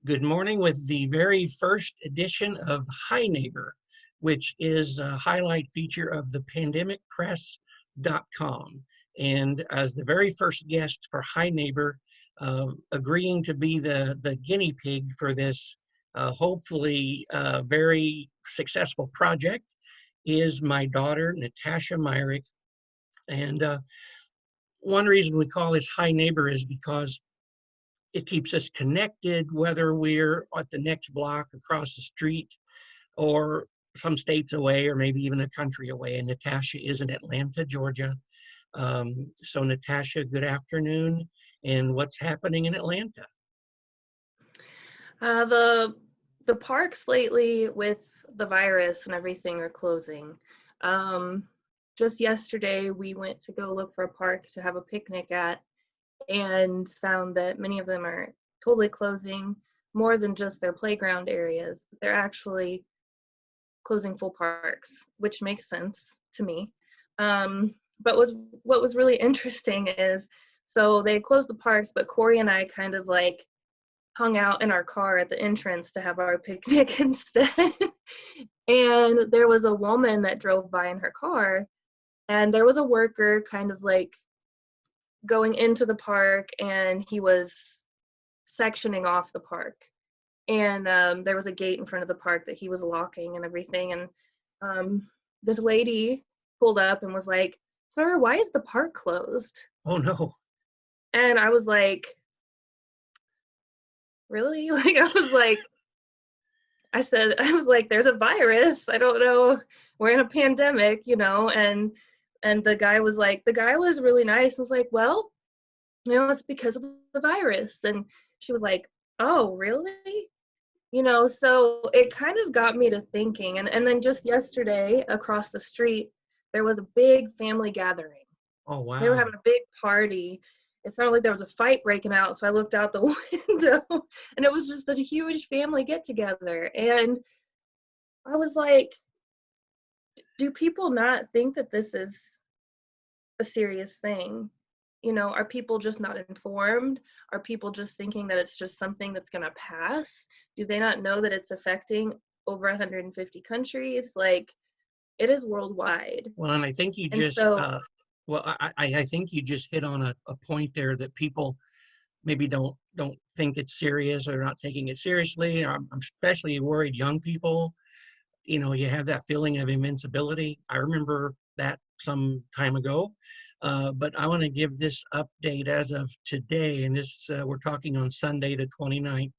Good morning with the very first edition of Hi Neighbor, which is a highlight feature of the pandemicpress.com. And as the very first guest for Hi Neighbor, agreeing to be the guinea pig for this hopefully very successful project is my daughter, Natasha Myrick. And one reason we call this Hi Neighbor is because it keeps us connected, whether we're at the next block across the street or some states away, or maybe even a country away. And Natasha is in Atlanta, Georgia. So Natasha, good afternoon. And what's happening in Atlanta? The parks lately with the virus and everything are closing. Just yesterday, we went to go look for a park to have a picnic at, and found that many of them are totally closing, more than just their playground areas. They're actually closing full parks, which makes sense to me. But what was really interesting is, so they closed the parks, but Corey and I kind of like hung out in our car at the entrance to have our picnic instead. And there was a woman that drove by in her car, and there was a worker kind of like going into the park, and he was sectioning off the park. And there was a gate in front of the park that he was locking and everything. And this lady pulled up and was like, "Sir, why is the park closed?" Oh, no. And I was like, "Really?" Like, I was like, "There's a virus. I don't know. We're in a pandemic, you know." And the guy was really nice. I was like, "Well, you know, it's because of the virus." And she was like, "Oh, really?" You know, so it kind of got me to thinking. And then just yesterday, across the street, there was a big family gathering. Oh, They were wow. having a big party. It sounded like there was a fight breaking out, so I looked out the window, and it was just a huge family get together. And I was like, do people not think that this is a serious thing? You know, are people just not informed? Are people just thinking that it's just something that's going to pass? Do they not know that it's affecting over 150 countries? Like, it is worldwide. Well, and I think you And just, so, I think you just hit on a point there that people maybe don't think it's serious or not taking it seriously. I'm especially worried young people. You have that feeling of invincibility. I remember that some time ago. But I want to give this update as of today, and this we're talking on Sunday, the 29th.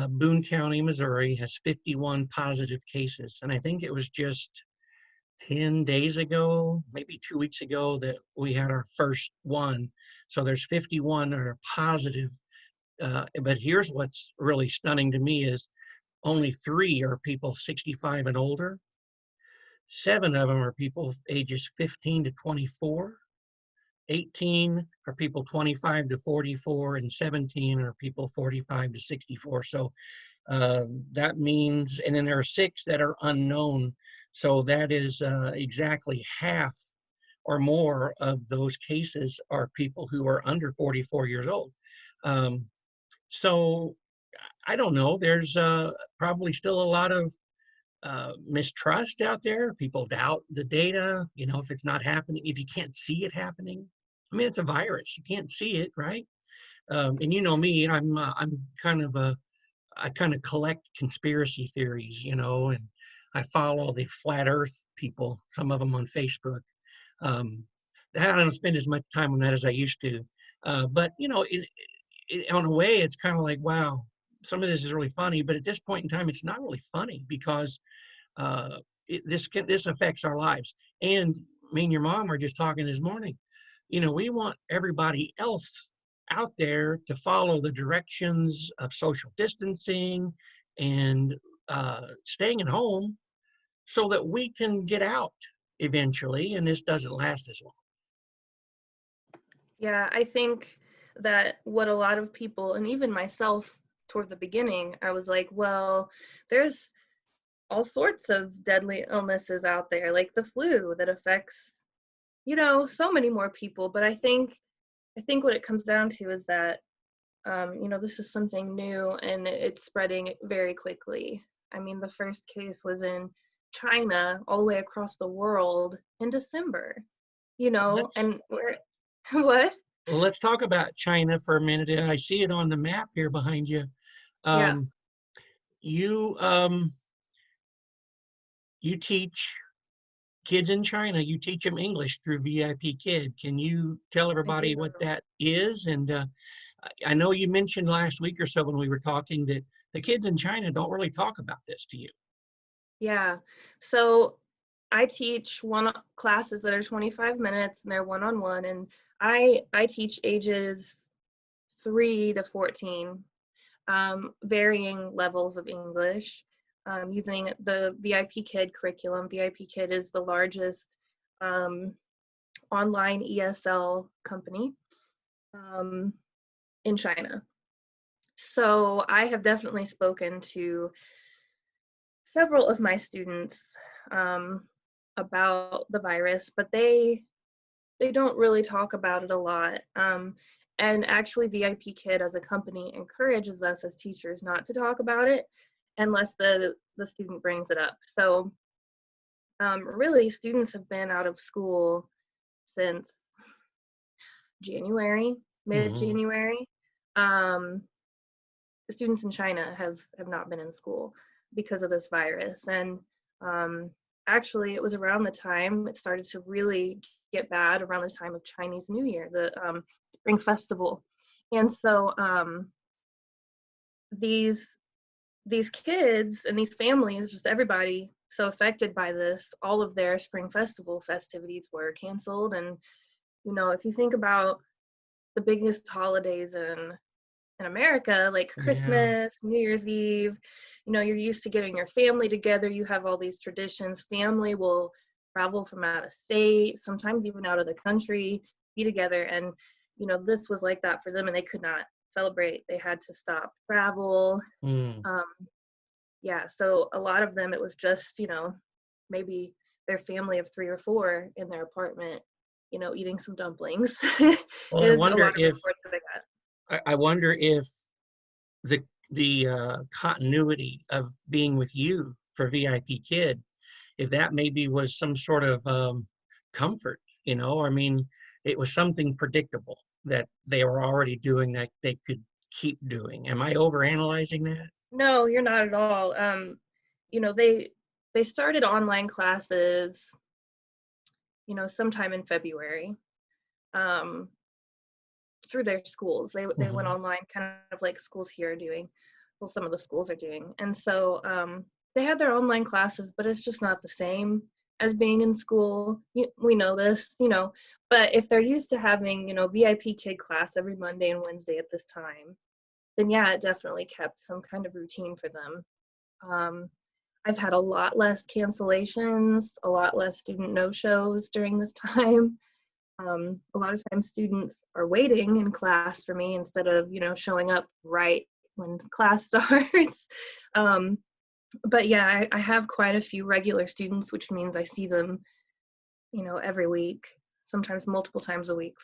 Boone County, Missouri has 51 positive cases, and I think it was just 10 days ago, maybe 2 weeks ago, that we had our first one. So there's 51 that are positive. But here's what's really stunning to me is only 3 are people 65 and older. 7 of them are people ages 15 to 24. 18 are people 25 to 44, and 17 are people 45 to 64. So that means, and then there are 6 that are unknown. So that is exactly half or more of those cases are people who are under 44 years old. Um, so I don't know. There's probably still a lot of mistrust out there. People doubt the data. If it's not happening, if you can't see it happening. I mean, it's a virus. You can't see it, right? And you know me, I'm kind of I kind of collect conspiracy theories, and I follow the flat Earth people. Some of them on Facebook. Um, I don't spend as much time on that as I used to. But on a way, it's kind of like, wow, some of this is really funny. But at this point in time, it's not really funny because this affects our lives. And me and your mom were just talking this morning. We want everybody else out there to follow the directions of social distancing and staying at home so that we can get out eventually and this doesn't last as long. yeah, I think that what a lot of people, and even myself toward the beginning, I was like, well, there's all sorts of deadly illnesses out there, like the flu that affects, you know, so many more people. But I think what it comes down to is that This is something new and it's spreading very quickly. I mean, the first case was in China all the way across the world in December, Let's and we're, what? let's talk about China for a minute. And I see it on the map here behind you. Yeah, Um, you you teach kids in China. You teach them English through VIP Kid. Can you tell I do. everybody what that is? And I know you mentioned last week or so when we were talking that the kids in China don't really talk about this to you. Yeah. So I teach classes that are 25 minutes and they're one-on-one, and I teach ages 3 to 14, varying levels of English, using the VIP Kid curriculum. VIP Kid is the largest um, online ESL company um, in China. So I have definitely spoken to several of my students um, about the virus, but they don't really talk about it a lot. And actually, VIP Kid as a company encourages us as teachers not to talk about it unless the student brings it up. So really, students have been out of school since January, Hmm. mid-January. Um, the students in China have not been in school because of this virus. And um, actually, it was around the time it started to really get bad, around the time of Chinese New Year, the Spring Festival. And so these these kids and these families, just everybody so affected by this, all of their Spring Festival festivities were canceled. And if you think about the biggest holidays in America, like Yeah. Christmas, New Year's Eve, you're used to getting your family together. You have all these traditions. Family will travel from out of state, sometimes even out of the country, be together. And, this was like that for them, and they could not celebrate. They had to stop travel. Mm. Um, yeah, so a lot of them, it was just, maybe their family of 3 or 4 in their apartment, eating some dumplings Well, is a lot of reports that I got. I wonder if the continuity of being with you for VIP Kid, if that maybe was some sort of comfort, I mean, it was something predictable that they were already doing that they could keep doing. Am I overanalyzing that? No, you're not at all. You know, they they started online classes, sometime in February, um, through their schools. They went Hmm. online, kind of like schools here are doing. Well, some of the schools are doing, and so they had their online classes, but it's just not the same as being in school. We know this, but if they're used to having, VIP Kid class every Monday and Wednesday at this time, then yeah, it definitely kept some kind of routine for them. Um, I've had a lot less cancellations, a lot less student no-shows during this time. A lot of times students are waiting in class for me instead of, showing up right when class starts. Um, but yeah, I have quite a few regular students, which means I see them, every week, sometimes multiple times a week.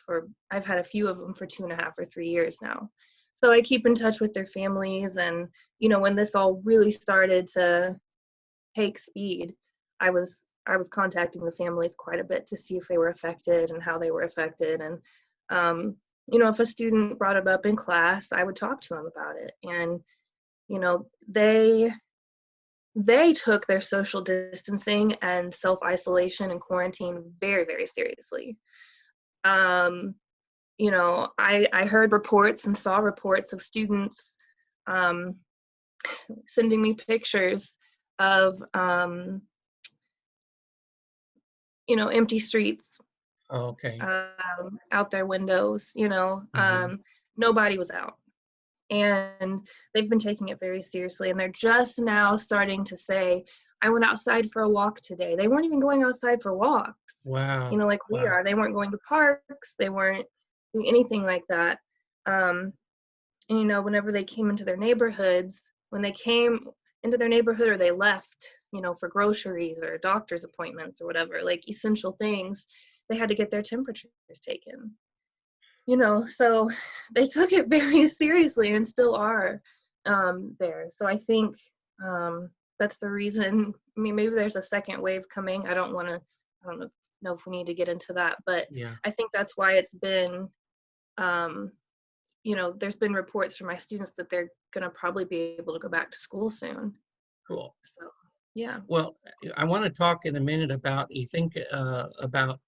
I've had a few of them for 2.5 or 3 years now. So I keep in touch with their families. And, when this all really started to take speed, I was contacting the families quite a bit to see if they were affected and how they were affected. And if a student brought it up in class, I would talk to them about it. And you know, they took their social distancing and self-isolation and quarantine very, very seriously. Um, I heard reports and saw reports of students um, sending me pictures of empty streets, Okay. out their windows. Hmm. Nobody was out, and they've been taking it very seriously. And they're just now starting to say, "I went outside for a walk today." They weren't even going outside for walks, Wow. like we Wow. are. They weren't going to parks. They weren't doing anything like that. Um, and whenever they came into their neighborhoods, when they came into their neighborhood or they left, for groceries or doctor's appointments or whatever, like essential things, they had to get their temperatures taken. So they took it very seriously and still are there. So I think that's the reason. I mean, maybe there's a second wave coming. I don't know if we need to get into that, but Yeah. I think that's why it's been, um, there's been reports from my students that they're going to probably be able to go back to school soon. Cool. So, yeah. Well, I want to talk in a minute about, you think about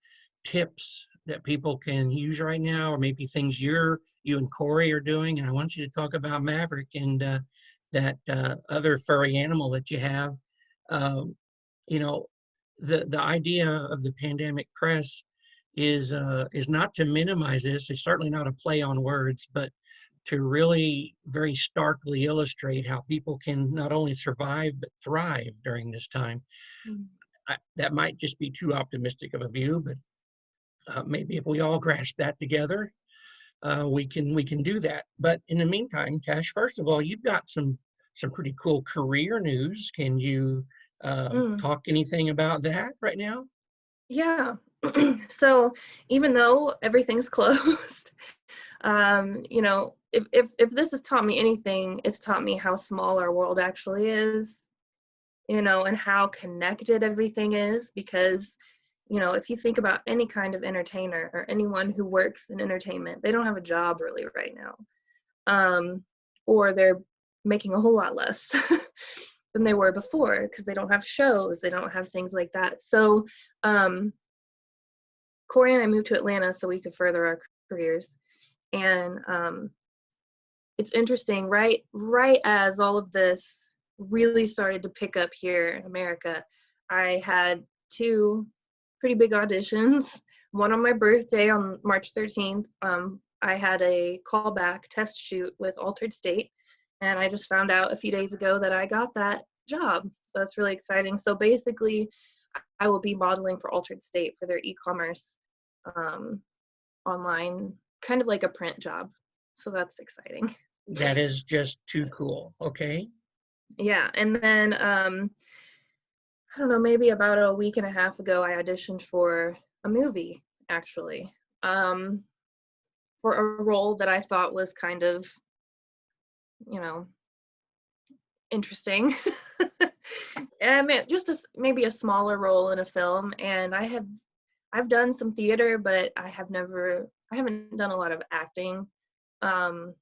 tips that people can use right now, or maybe things you and Corey are doing. And I want you to talk about Maverick and that other furry animal that you have. Um, you know, the idea of the pandemic press is not to minimize this. It's certainly not a play on words, but to really very starkly illustrate how people can not only survive but thrive during this time. Mm. That might just be too optimistic of a view, but maybe if we all grasp that together, we can do that. But in the meantime, Tash, first of all, you've got some pretty cool career news. Can you Mm. talk anything about that right now? Yeah. So even though everything's closed, if this has taught me anything, it's taught me how small our world actually is, and how connected everything is. Because, if you think about any kind of entertainer or anyone who works in entertainment, they don't have a job really right now. Or they're making a whole lot less than they were before because they don't have shows, they don't have things like that. So, Corey and I moved to Atlanta so we could further our careers. And it's interesting, right as all of this really started to pick up here in America, I had two pretty big auditions. One on my birthday on March 13th. I had a callback test shoot with Altered State, and I just found out a few days ago that I got that job. So that's really exciting. So basically, I will be modeling for Altered State for their e-commerce online, kind of like a print job. So that's exciting. That is just too cool. Okay. Yeah, and then I don't know, maybe about a week and a half ago, I auditioned for a movie, actually, for a role that I thought was kind of, you know, interesting. And just maybe a smaller role in a film. And I've done some theater, but I haven't done a lot of acting. And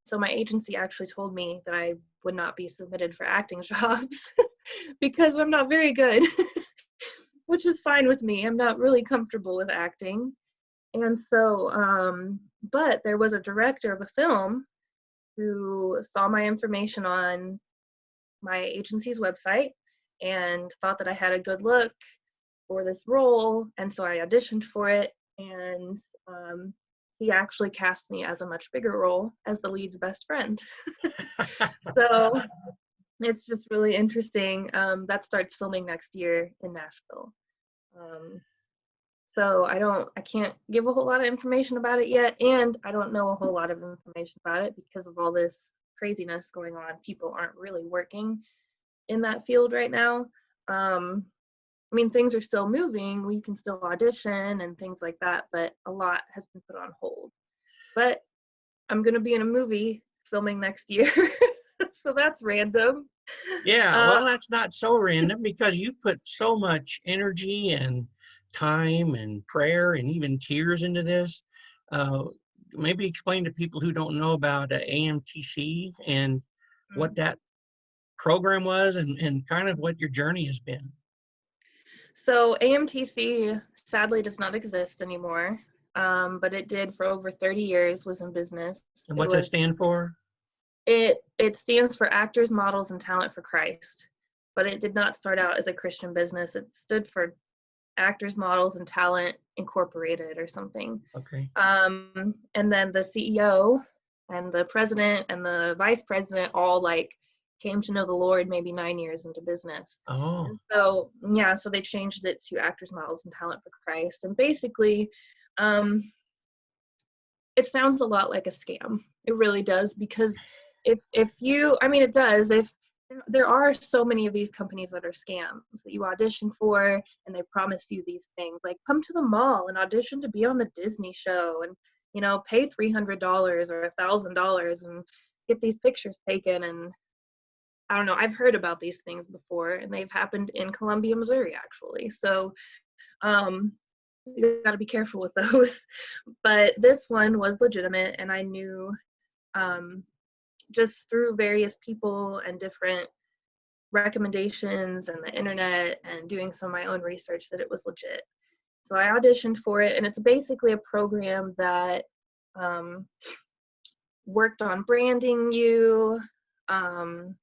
so my agency actually told me that I would not be submitted for acting jobs because I'm not very good, which is fine with me. I'm not really comfortable with acting. And so, but there was a director of a film who saw my information on my agency's website and thought that I had a good look for this role. And so I auditioned for it. And he actually cast me as a much bigger role as the lead's best friend. So it's just really interesting. That starts filming next year in Nashville. So I can't give a whole lot of information about it yet, and I don't know a whole lot of information about it because of all this craziness going on. People aren't really working in that field right now. I mean, things are still moving. We can still audition and things like that, but a lot has been put on hold. But I'm going to be in a movie filming next year, so that's random. Yeah, Uh, well, that's not so random because you've put so much energy and time and prayer and even tears into this. Uh, Maybe explain to people who don't know about AMTC and what that program was, and kind of what your journey has been. So AMTC sadly does not exist anymore, but it did for over 30 years. Was in business. And It what's that was stand for? it stands for Actors, Models, and Talent for Christ, but it did not start out as a Christian business. It stood for Actors, Models, and Talent Incorporated or something. Okay. And then the CEO and the president and the vice president all came to know the Lord maybe 9 years into business. Oh, And so, yeah, so they changed it to Actors, Models, and Talent for Christ. And basically, it sounds a lot like a scam. It really does, because if you, I mean, it does. If there are so many of these companies that are scams that you audition for and they promise you these things like come to the mall and audition to be on the Disney show, and pay $300 or $1,000 and get these pictures taken. And I don't know, I've heard about these things before, and they've happened in Columbia, Missouri, actually. So you got to be careful with those. But this one was legitimate, and I knew just through various people and different recommendations and the internet and doing some of my own research that it was legit. So I auditioned for it, and it's basically a program that worked on branding you and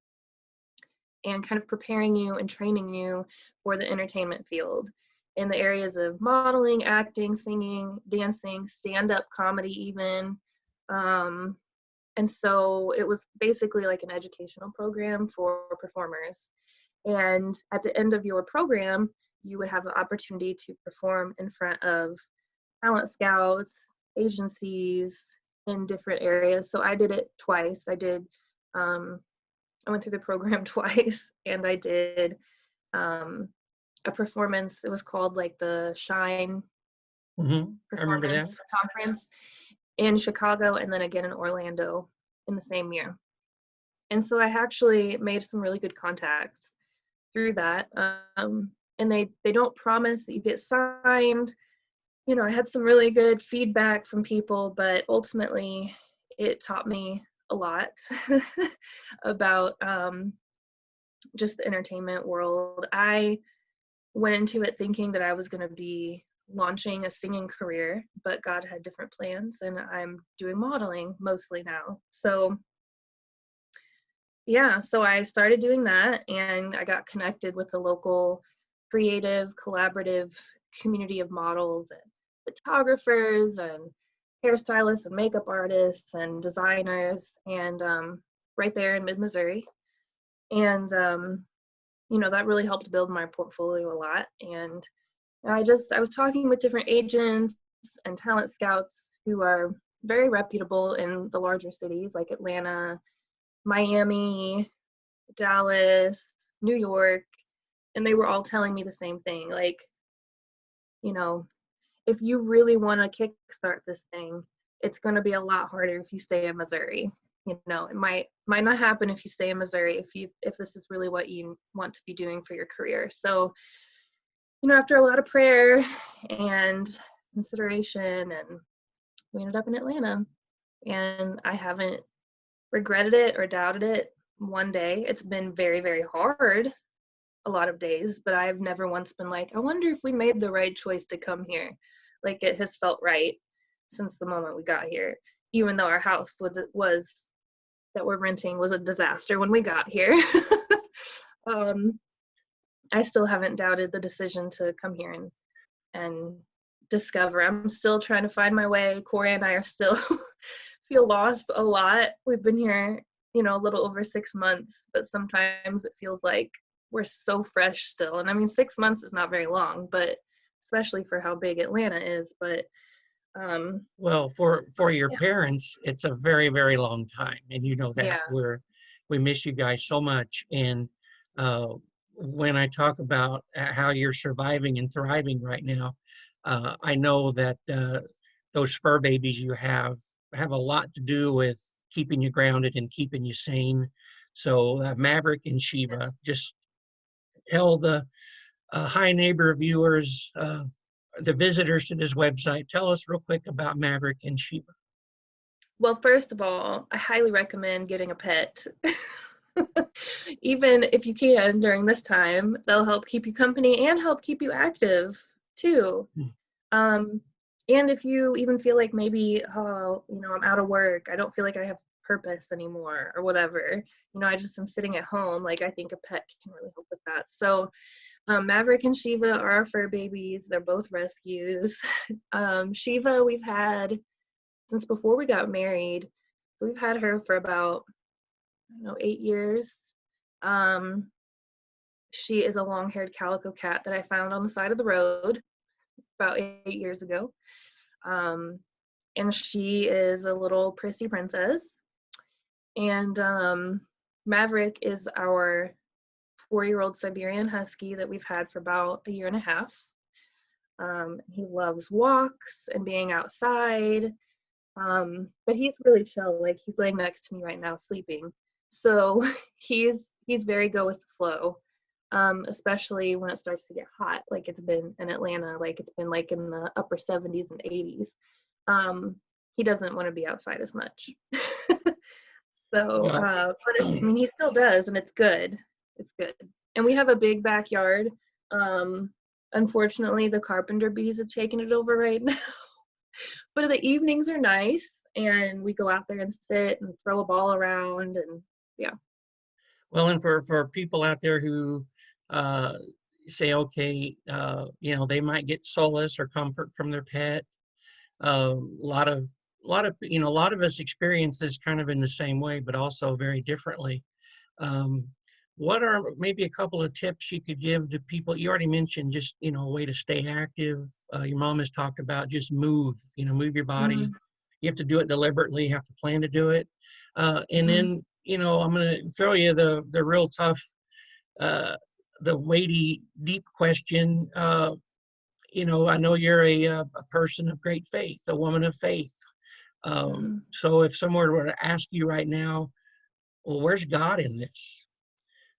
kind of preparing you and training you for the entertainment field in the areas of modeling, acting, singing, dancing, stand-up comedy even. And so it was basically like an educational program for performers. And at the end of your program, you would have the opportunity to perform in front of talent scouts, agencies in different areas. So I did it twice. I went through the program twice, and I did a performance. It was called like the Shine I remember that. Performance Conference in Chicago, and then again in Orlando in the same year. And so I actually made some really good contacts through that. And they don't promise that you get signed. I had some really good feedback from people, but ultimately it taught me a lot about just the entertainment world. I went into it thinking that I was going to be launching a singing career, but God had different plans, and I'm doing modeling mostly now. So yeah, so I started doing that, and I got connected with a local creative, collaborative community of models and photographers and hairstylists and makeup artists and designers, and right there in mid-Missouri. And that really helped build my portfolio a lot. And I was talking with different agents and talent scouts who are very reputable in the larger cities like Atlanta, Miami, Dallas, New York, and they were all telling me the same thing. Like, if you really want to kickstart this thing, it's going to be a lot harder if you stay in Missouri. It might not happen if you stay in Missouri if this is really what you want to be doing for your career. So, after a lot of prayer and consideration, and we ended up in Atlanta, and I haven't regretted it or doubted it one day. It's been very, very hard a lot of days, but I've never once been like, I wonder if we made the right choice to come here. Like, it has felt right since the moment we got here, even though our house was that we're renting was a disaster when we got here. I still haven't doubted the decision to come here and discover. I'm still trying to find my way. Corey and I are still feel lost a lot. We've been here, a little over 6 months, but sometimes it feels like we're so fresh still. And I mean, 6 months is not very long, but especially for how big Atlanta is. But well, for your parents, it's a very, very long time, and that yeah. we miss you guys so much. And when I talk about how you're surviving and thriving right now, I know that those fur babies you have a lot to do with keeping you grounded and keeping you sane. So Maverick and Shiva, just tell the high neighbor viewers, the visitors to this website, tell us real quick about Maverick and Shiva. Well, first of all, I highly recommend getting a pet. Even if you can during this time, they'll help keep you company and help keep you active too. And if you even feel like maybe, I'm out of work, I don't feel like I have purpose anymore or whatever, I just am sitting at home, like, I think a pet can really help with that. So Maverick and Shiva are our fur babies. They're both rescues. Shiva we've had since before we got married. So we've had her for about, 8 years. She is a long-haired calico cat that I found on the side of the road about 8 years ago. And she is a little prissy princess. And Maverick is our 4-year-old Siberian Husky that we've had for about a year and a half. He loves walks and being outside. But he's really chill. Like, he's laying next to me right now sleeping. So he's very go with the flow. Especially when it starts to get hot, like it's been in Atlanta, like it's been like in the upper 70s and 80s. He doesn't want to be outside as much. So, Well, I mean, he still does, and it's good. It's good. And we have a big backyard. Unfortunately, the carpenter bees have taken it over right now. But the evenings are nice, and we go out there and sit and throw a ball around, and yeah. well, and for people out there who uh, say, okay, they might get solace or comfort from their pet. A lot of us experience this kind of in the same way, but also very differently. Um, what are maybe a couple of tips you could give to people? You already mentioned just, a way to stay active. Your mom has talked about just move your body. Mm, You have to do it deliberately. You have to plan to do it. And mhm, then, I'm going to throw you the real tough, uh, the weighty, deep question. I know you're a person of great faith, a woman of faith. mhm, So if someone were to ask you right now, well, where's God in this?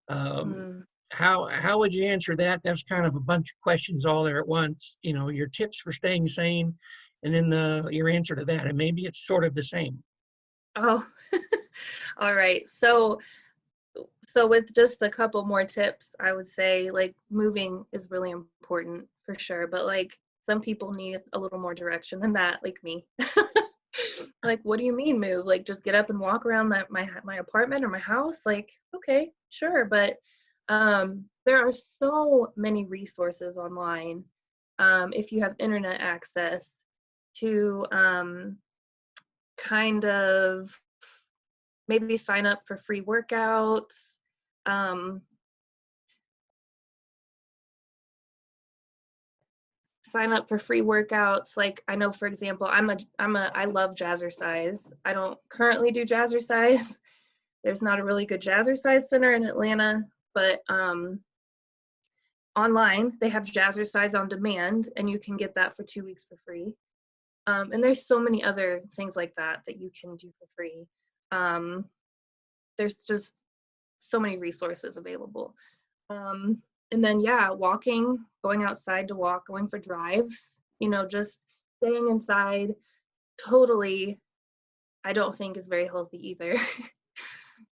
Um, mm. how would you answer that? That's kind of a bunch of questions all there at once. Your tips for staying sane, and then your answer to that, and maybe it's sort of the same. Oh, all right. So with just a couple more tips, I would say like moving is really important for sure, but like some people need a little more direction than that, like me. Like, what do you mean move? Like, just get up and walk around my apartment or my house? Like, okay, sure, but there are so many resources online, if you have internet access, to kind of maybe sign up for free workouts. Um, Sign up for free workouts. Like, I know, for example, I love jazzercise. I don't currently do jazzercise. There's not a really good jazzercise center in Atlanta, but online they have jazzercise on demand, and you can get that for 2 weeks for free. And there's so many other things like that that you can do for free. Um, there's just so many resources available. Um, and then, yeah, walking, going outside to walk, going for drives, just staying inside totally, I don't think is very healthy either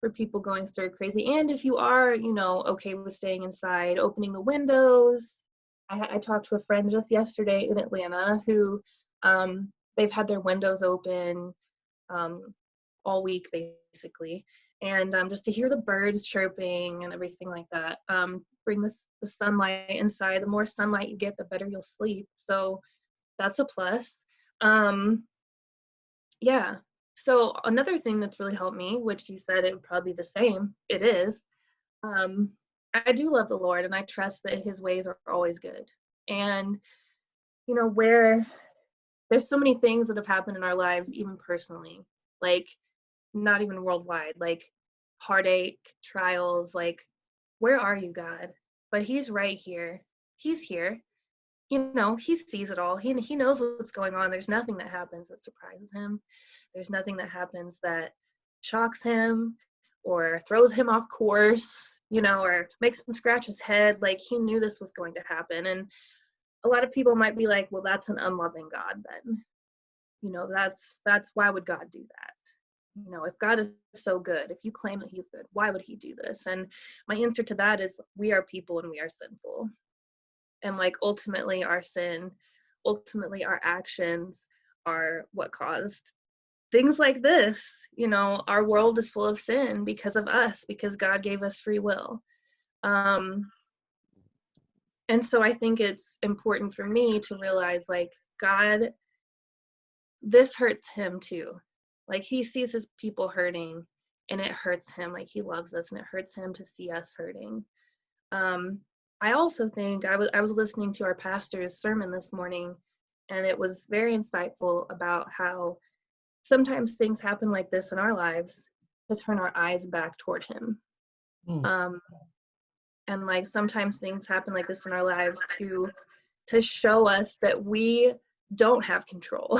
for people going stir crazy. And if you are, okay with staying inside, opening the windows. I talked to a friend just yesterday in Atlanta who they've had their windows open um, all week basically, and just to hear the birds chirping and everything like that, bring the sunlight inside. The more sunlight you get, the better you'll sleep, so that's a plus. Yeah, so another thing that's really helped me, which you said it would probably be the same, it is, um, I do love the Lord, and I trust that his ways are always good. And where there's so many things that have happened in our lives, even personally, like not even worldwide, like heartache, trials, like, where are you, God? But he's right here. He's here. He sees it all. He knows what's going on. There's nothing that happens that surprises him. There's nothing that happens that shocks him or throws him off course, or makes him scratch his head. Like, he knew this was going to happen. And a lot of people might be like, well, that's an unloving God then. That's why would God do that? If God is so good, if you claim that he's good, why would he do this? And my answer to that is, we are people and we are sinful. And like, ultimately our sin, ultimately our actions are what caused things like this. Our world is full of sin because of us, because God gave us free will. And so I think it's important for me to realize, like, God, this hurts him too. Like, he sees his people hurting, and it hurts him. Like, he loves us, and it hurts him to see us hurting. I also think I was listening to our pastor's sermon this morning, and it was very insightful about how sometimes things happen like this in our lives to turn our eyes back toward him. Hmm. Um, and like, sometimes things happen like this in our lives to show us that we don't have control.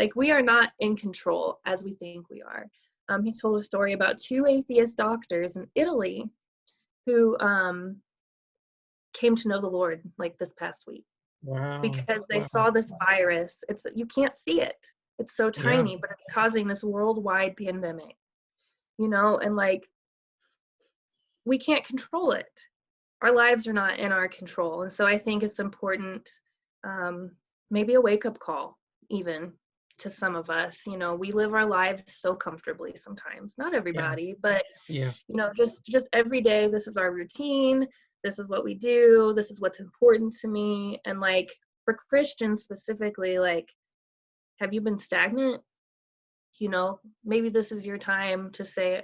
Like, we are not in control as we think we are. He told a story about 2 atheist doctors in Italy who came to know the Lord like this past week Wow. because they Wow. saw this virus. You can't see it. It's so Yeah. tiny, but it's causing this worldwide pandemic, you know, and like, we can't control it. Our lives are not in our control. And so I think it's important, maybe a wake up call, even to some of us. You know, we live our lives so comfortably sometimes, not Yeah. everybody, but, Yeah. you know, just every day, this is our routine. This is what we do. This is what's important to me. And like, for Christians specifically, like, have you been stagnant? You know, maybe this is your time to say,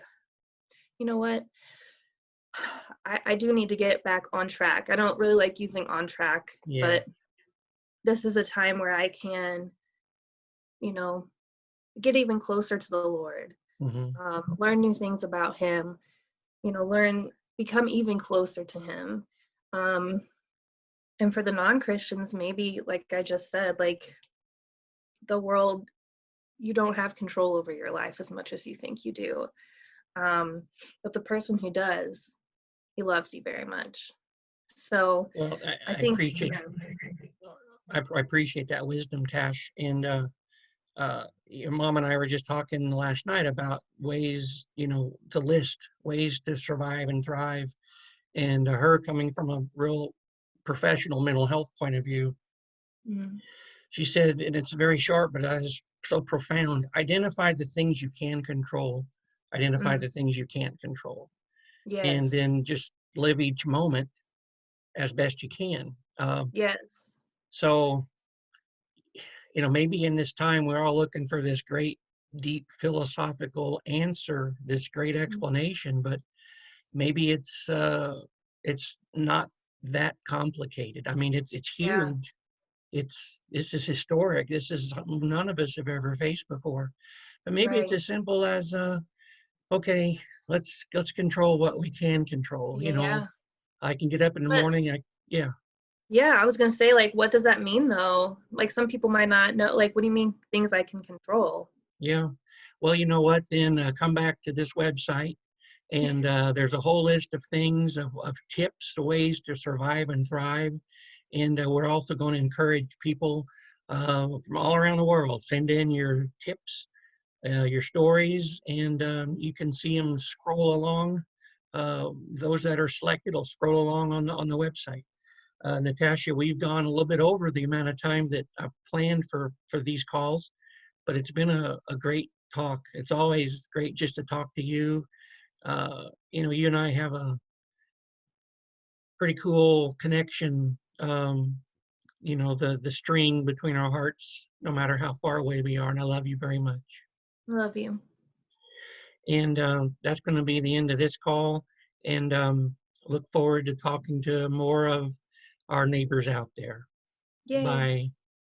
you know what? I do need to get back on track. I don't really like using on track, Yeah. but this is a time where I can, you know, get even closer to the Lord, Hmm. learn new things about Him, you know, become even closer to Him. Um, and for the non-Christians, maybe, like I just said, like, the world, you don't have control over your life as much as you think you do. But the person who does, He loves you very much. So Well, I I think, appreciate yeah. I appreciate that wisdom, Tash. And your mom and I were just talking last night about ways, you know, to list ways to survive and thrive. And her coming from a real professional mental health point of view, Mm, she said, and it's very short, but that is so profound: identify the things you can control, identify mm, the things you can't control, and yes, then just live each moment as best you can. yes. So, you know, maybe in this time we're all looking for this great, deep philosophical answer, this great Mm, explanation, but maybe it's not that complicated. I mean, it's yeah, huge. This is historic. This is something none of us have ever faced before. But maybe it's right. as simple as okay, let's control what we can control. You know, Yeah. I can get up in the But morning. Yeah, yeah, I was gonna say, like, what does that mean though? Like, some people might not know, like, what do you mean things I can control? yeah. Well, you know what? Then come back to this website, and there's a whole list of things of tips, the ways to survive and thrive. And we're also going to encourage people from all around the world. Send in your tips, your stories, and you can see them scroll along. Those that are selected will scroll along on the website. Natasha, we've gone a little bit over the amount of time that I've planned for these calls, but it's been a great talk. It's always great just to talk to you. You know, you and I have a pretty cool connection. You know, the string between our hearts, no matter how far away we are. And I love you very much. Love you. And that's going to be the end of this call. And look forward to talking to more of our neighbors out there. Yay. Bye.